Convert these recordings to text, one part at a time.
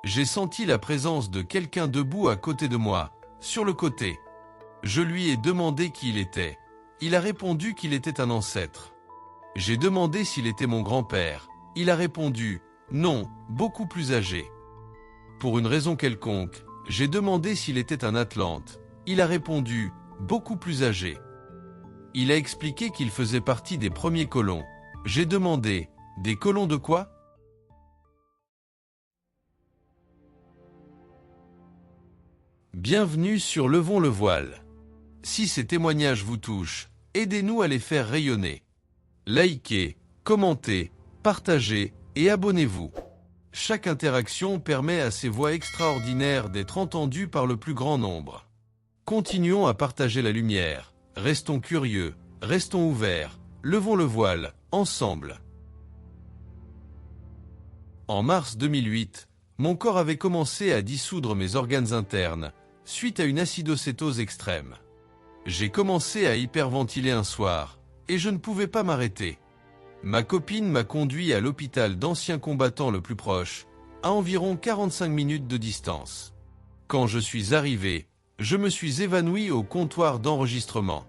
J'ai senti la présence de quelqu'un debout à côté de moi, sur le côté. Je lui ai demandé qui il était. Il a répondu qu'il était un ancêtre. J'ai demandé s'il était mon grand-père. Il a répondu « Non, beaucoup plus âgé ». Pour une raison quelconque, j'ai demandé s'il était un Atlante. Il a répondu « Beaucoup plus âgé ». Il a expliqué qu'il faisait partie des premiers colons. J'ai demandé « Des colons de quoi ?» Bienvenue sur Levons le voile. Si ces témoignages vous touchent, aidez-nous à les faire rayonner. Likez, commentez, partagez et abonnez-vous. Chaque interaction permet à ces voix extraordinaires d'être entendues par le plus grand nombre. Continuons à partager la lumière, restons curieux, restons ouverts, levons le voile, ensemble. En mars 2008, mon corps avait commencé à dissoudre mes organes internes, suite à une acidocétose extrême. J'ai commencé à hyperventiler un soir, et je ne pouvais pas m'arrêter. Ma copine m'a conduit à l'hôpital d'anciens combattants le plus proche, à environ 45 minutes de distance. Quand je suis arrivé, je me suis évanoui au comptoir d'enregistrement.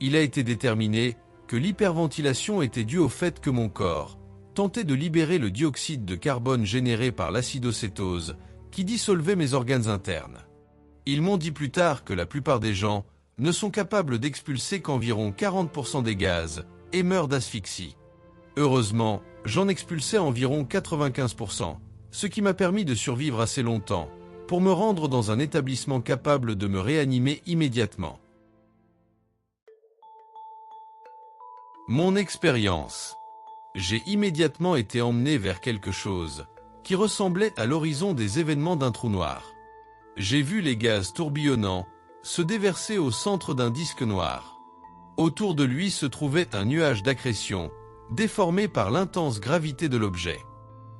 Il a été déterminé que l'hyperventilation était due au fait que mon corps tentait de libérer le dioxyde de carbone généré par l'acidocétose qui dissolvait mes organes internes. Ils m'ont dit plus tard que la plupart des gens ne sont capables d'expulser qu'environ 40% des gaz et meurent d'asphyxie. Heureusement, j'en expulsais environ 95%, ce qui m'a permis de survivre assez longtemps pour me rendre dans un établissement capable de me réanimer immédiatement. Mon expérience. J'ai immédiatement été emmené vers quelque chose qui ressemblait à l'horizon des événements d'un trou noir. J'ai vu les gaz tourbillonnants se déverser au centre d'un disque noir. Autour de lui se trouvait un nuage d'accrétion, déformé par l'intense gravité de l'objet.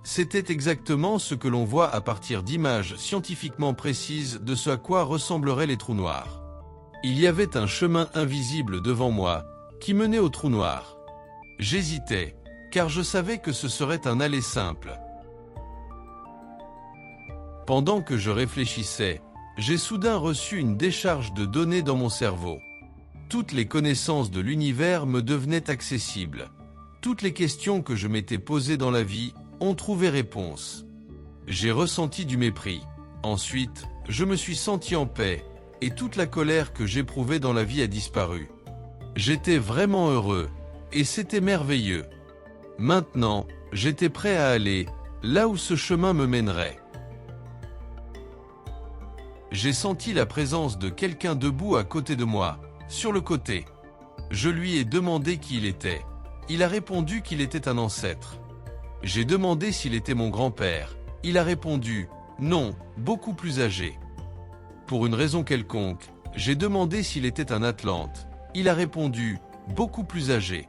C'était exactement ce que l'on voit à partir d'images scientifiquement précises de ce à quoi ressembleraient les trous noirs. Il y avait un chemin invisible devant moi qui menait au trou noir. J'hésitais, car je savais que ce serait un aller simple. Pendant que je réfléchissais, j'ai soudain reçu une décharge de données dans mon cerveau. Toutes les connaissances de l'univers me devenaient accessibles. Toutes les questions que je m'étais posées dans la vie ont trouvé réponse. J'ai ressenti du mépris. Ensuite, je me suis senti en paix, et toute la colère que j'éprouvais dans la vie a disparu. J'étais vraiment heureux, et c'était merveilleux. Maintenant, j'étais prêt à aller là où ce chemin me mènerait. J'ai senti la présence de quelqu'un debout à côté de moi, sur le côté. Je lui ai demandé qui il était. Il a répondu qu'il était un ancêtre. J'ai demandé s'il était mon grand-père. Il a répondu « Non, beaucoup plus âgé ». Pour une raison quelconque, j'ai demandé s'il était un Atlante. Il a répondu « Beaucoup plus âgé ».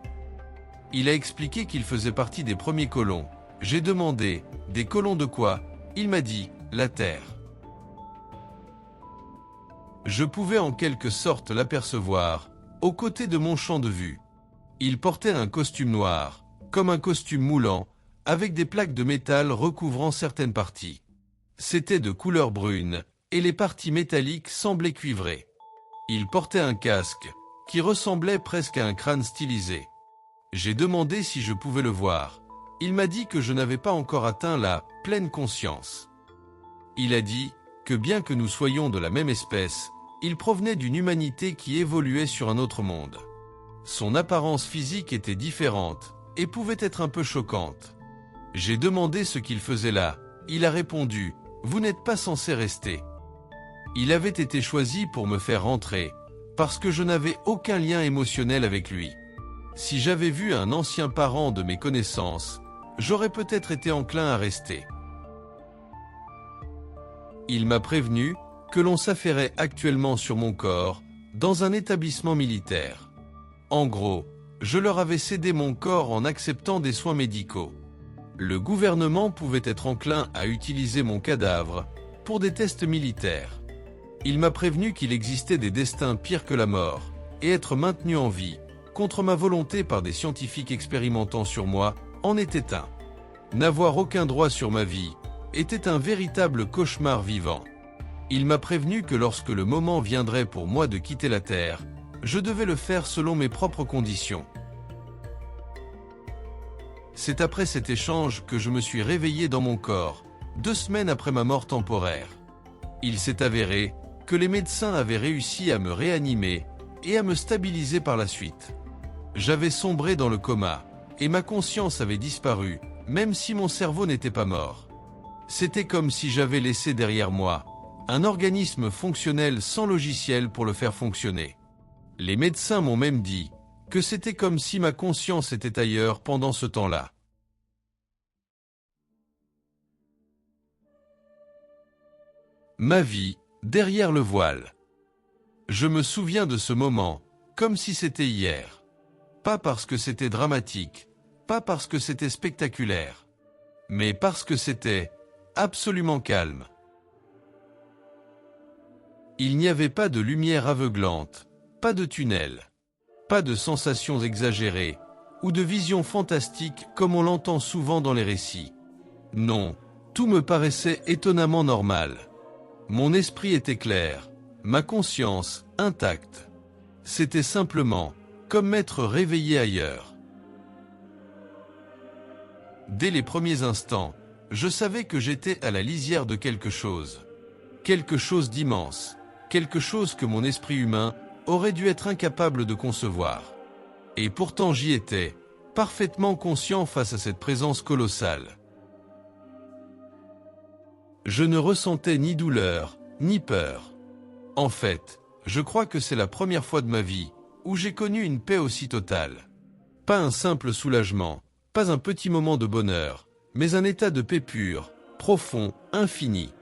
Il a expliqué qu'il faisait partie des premiers colons. J'ai demandé « Des colons de quoi ?» Il m'a dit « La Terre ». Je pouvais en quelque sorte l'apercevoir, aux côtés de mon champ de vue. Il portait un costume noir, comme un costume moulant, avec des plaques de métal recouvrant certaines parties. C'était de couleur brune, et les parties métalliques semblaient cuivrées. Il portait un casque, qui ressemblait presque à un crâne stylisé. J'ai demandé si je pouvais le voir. Il m'a dit que je n'avais pas encore atteint la pleine conscience. Il a dit que bien que nous soyons de la même espèce, il provenait d'une humanité qui évoluait sur un autre monde. Son apparence physique était différente et pouvait être un peu choquante. J'ai demandé ce qu'il faisait là. Il a répondu « Vous n'êtes pas censé rester ». Il avait été choisi pour me faire rentrer parce que je n'avais aucun lien émotionnel avec lui. Si j'avais vu un ancien parent de mes connaissances, j'aurais peut-être été enclin à rester. Il m'a prévenu que l'on s'affairait actuellement sur mon corps dans un établissement militaire. En gros, je leur avais cédé mon corps en acceptant des soins médicaux. Le gouvernement pouvait être enclin à utiliser mon cadavre pour des tests militaires. Il m'a prévenu qu'il existait des destins pires que la mort, et être maintenu en vie, contre ma volonté par des scientifiques expérimentant sur moi, en était un. N'avoir aucun droit sur ma vie, était un véritable cauchemar vivant. Il m'a prévenu que lorsque le moment viendrait pour moi de quitter la Terre, je devais le faire selon mes propres conditions. C'est après cet échange que je me suis réveillé dans mon corps, 2 semaines après ma mort temporaire. Il s'est avéré que les médecins avaient réussi à me réanimer et à me stabiliser par la suite. J'avais sombré dans le coma, et ma conscience avait disparu, même si mon cerveau n'était pas mort. C'était comme si j'avais laissé derrière moi un organisme fonctionnel sans logiciel pour le faire fonctionner. Les médecins m'ont même dit que c'était comme si ma conscience était ailleurs pendant ce temps-là. Ma vie, derrière le voile. Je me souviens de ce moment, comme si c'était hier. Pas parce que c'était dramatique, pas parce que c'était spectaculaire, mais parce que c'était absolument calme. Il n'y avait pas de lumière aveuglante, pas de tunnel, pas de sensations exagérées, ou de visions fantastiques comme on l'entend souvent dans les récits. Non, tout me paraissait étonnamment normal. Mon esprit était clair, ma conscience intacte. C'était simplement comme m'être réveillé ailleurs. Dès les premiers instants, je savais que j'étais à la lisière de quelque chose d'immense, quelque chose que mon esprit humain aurait dû être incapable de concevoir. Et pourtant j'y étais, parfaitement conscient face à cette présence colossale. Je ne ressentais ni douleur, ni peur. En fait, je crois que c'est la première fois de ma vie où j'ai connu une paix aussi totale. Pas un simple soulagement, pas un petit moment de bonheur, mais un état de paix pure, profond, infini.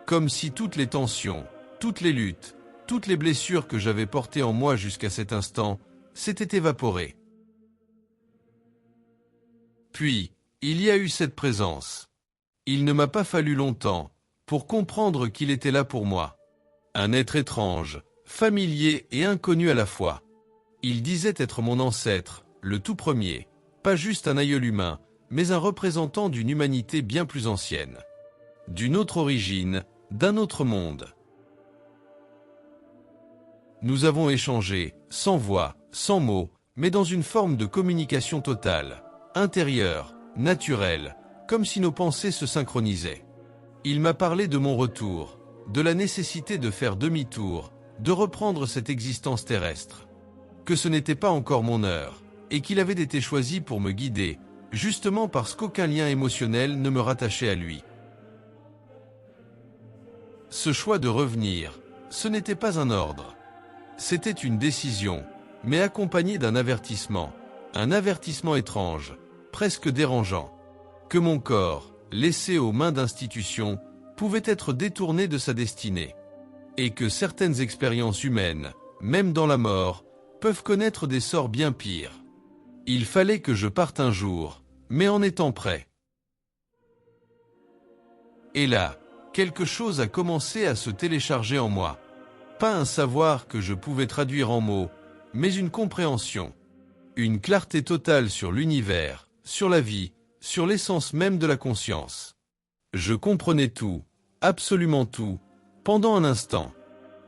Comme si toutes les tensions, toutes les luttes, toutes les blessures que j'avais portées en moi jusqu'à cet instant s'étaient évaporées. Puis, il y a eu cette présence. Il ne m'a pas fallu longtemps pour comprendre qu'il était là pour moi. Un être étrange, familier et inconnu à la fois. Il disait être mon ancêtre, le tout premier, pas juste un aïeul humain, mais un représentant d'une humanité bien plus ancienne. D'une autre origine, d'un autre monde. Nous avons échangé, sans voix, sans mots, mais dans une forme de communication totale, intérieure, naturelle, comme si nos pensées se synchronisaient. Il m'a parlé de mon retour, de la nécessité de faire demi-tour, de reprendre cette existence terrestre. Que ce n'était pas encore mon heure, et qu'il avait été choisi pour me guider, justement parce qu'aucun lien émotionnel ne me rattachait à lui. Ce choix de revenir, ce n'était pas un ordre. C'était une décision, mais accompagnée d'un avertissement. Un avertissement étrange, presque dérangeant. Que mon corps, laissé aux mains d'institutions, pouvait être détourné de sa destinée. Et que certaines expériences humaines, même dans la mort, peuvent connaître des sorts bien pires. Il fallait que je parte un jour, mais en étant prêt. Et là, quelque chose a commencé à se télécharger en moi. Pas un savoir que je pouvais traduire en mots, mais une compréhension. Une clarté totale sur l'univers, sur la vie, sur l'essence même de la conscience. Je comprenais tout, absolument tout, pendant un instant.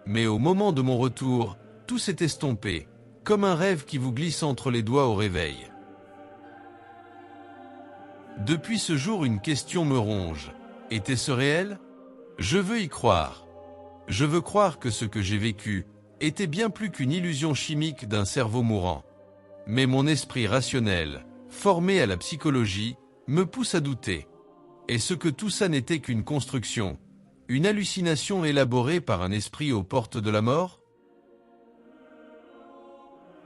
Mais au moment de mon retour, tout s'est estompé, comme un rêve qui vous glisse entre les doigts au réveil. Depuis ce jour, une question me ronge. Était-ce réel ? Je veux y croire. Je veux croire que ce que j'ai vécu était bien plus qu'une illusion chimique d'un cerveau mourant. Mais mon esprit rationnel, formé à la psychologie, me pousse à douter. Est-ce que tout ça n'était qu'une construction, une hallucination élaborée par un esprit aux portes de la mort ?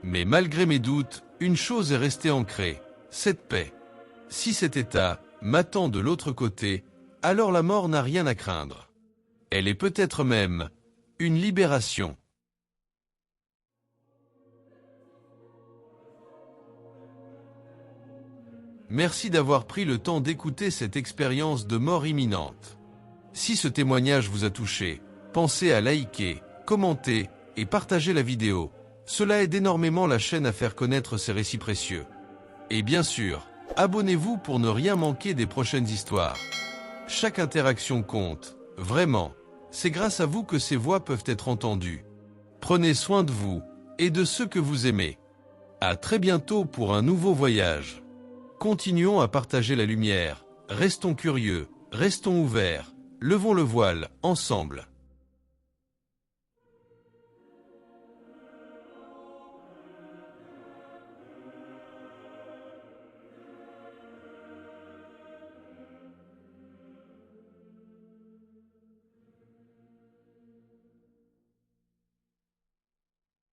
Mais malgré mes doutes, une chose est restée ancrée, cette paix. Si cet état m'attend de l'autre côté, alors la mort n'a rien à craindre. Elle est peut-être même une libération. Merci d'avoir pris le temps d'écouter cette expérience de mort imminente. Si ce témoignage vous a touché, pensez à liker, commenter et partager la vidéo. Cela aide énormément la chaîne à faire connaître ces récits précieux. Et bien sûr, abonnez-vous pour ne rien manquer des prochaines histoires. Chaque interaction compte, vraiment. C'est grâce à vous que ces voix peuvent être entendues. Prenez soin de vous et de ceux que vous aimez. À très bientôt pour un nouveau voyage. Continuons à partager la lumière. Restons curieux, restons ouverts. Levons le voile, ensemble.